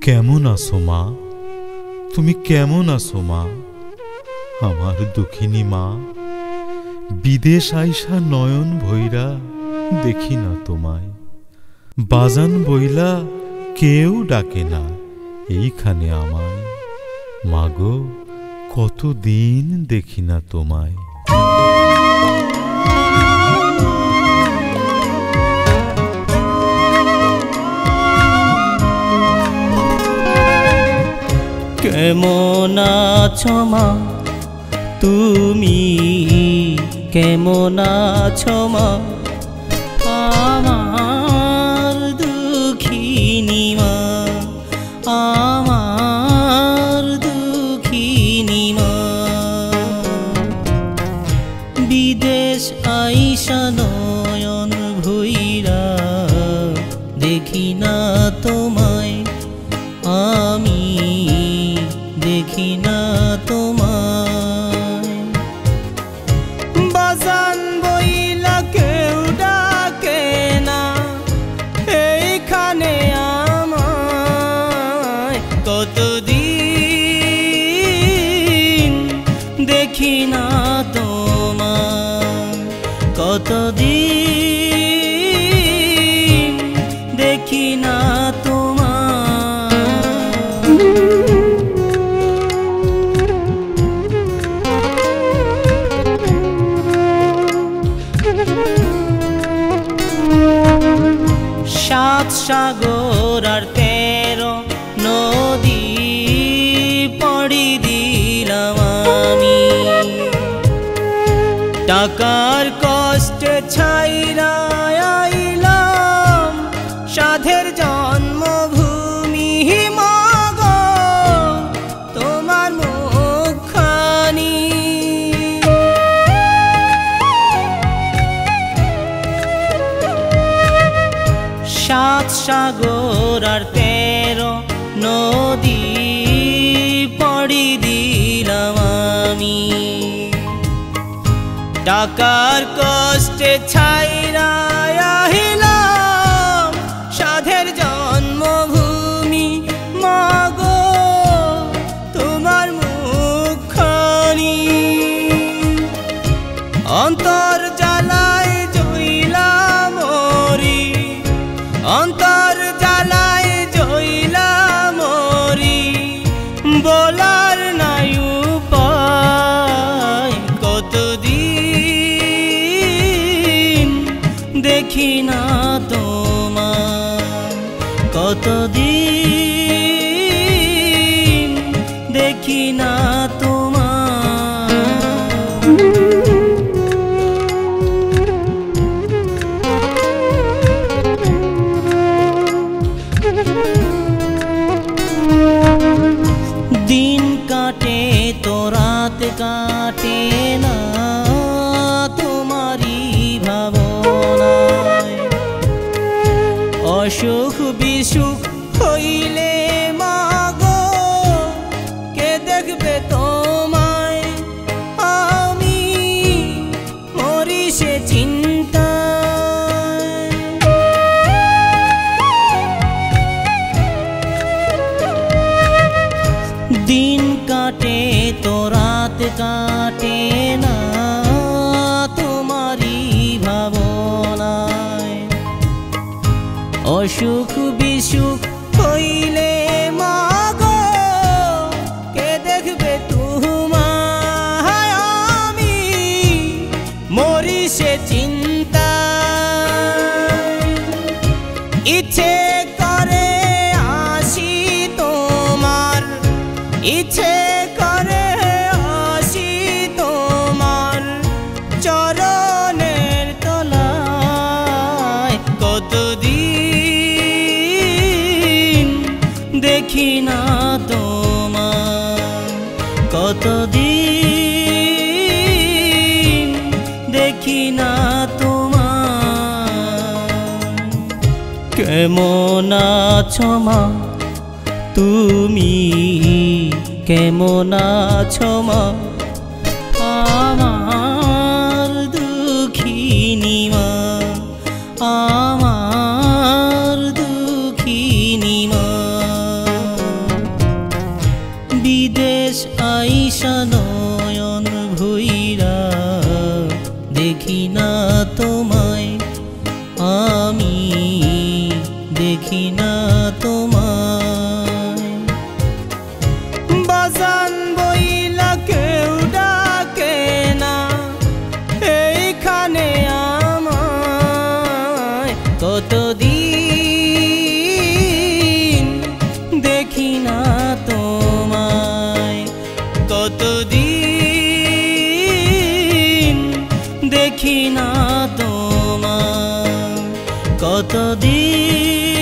কেমন আছো মা? তুমি কেমন আছো মা? আমার দুঃখিনী মা, বিদেশ আইসা নয়ন ভৈরা দেখি না তোমায়। বাজান বইলা কেউ ডাকে না এইখানে আমায়। মাগো, কতদিন দেখি না তোমায়। কেমন আছো মা তুমি, কেমন আছো মা আমার দুঃখিনী মা, আমার দুঃখিনী মা। বিদেশ আইসা নয়ন ভৈরা দেখি না তোমায়, আমি দেখি না তোমায়। বাজান বইলা কেউ ডাকে না এইখানে আমায়। কতদিন দেখি না তোমায়, কতদিন দেখি না তোমায়। সাত সাগর আর 13 নদী পড়ি দিলাম আমি, টাকার কষ্টে ছাইরা আইলাম সাধের জন্মভূমি। মাগো, তোমার মুখখানি সাত সাগর আর 13 নদী পড়ি দিলাম আমি, টাকার কষ্টে ছাইরা আহিলাম সাধের জন্মভূমি। মাগো, তোমার মুখখানি অন্তর জ্বালায় জইলা মরি, অন্তর জ্বালায় জইলা মরি, বলার নাই উপায়। কতদিন দেখি না তোমায়, কতদিন দেখি না তোমায়। দিন কাটে তো রাত কাটে না তোমারই ভাবনায়। অসুখ বিসুখ হইলে মাগো কে দেখবে তোমায়, আমি মরি সে চিন্তায়। দিন কাটে তো রাত কাটে না তোমারই ভাবনায়। অসুখ বিসুখ হইলে মাগো কে দেখবে তোমায়, আমি মরি সে চিন্তায়। ইচ্ছে করে আসি তোমার, ইচ্ছে করে আসি তোমার চরণের তলায়। কতদিন দেখি না তোমায়, কতদিন দেখি না তোমায়। কেমন আছো মা তুমি, কেমন আছো মা আমার দুঃখিনী মা, আমার দুঃখিনী মা। বিদেশ আইসা নয়ন ভৈরা দেখি না তোমায়, আমি দেখি না তোমায়। বাজান বইলা কেউ ডাকে না এইখানে আমায়, কতদিন দেখি না তোমায়, কতদিন দেখি না তোমায়, কতদিন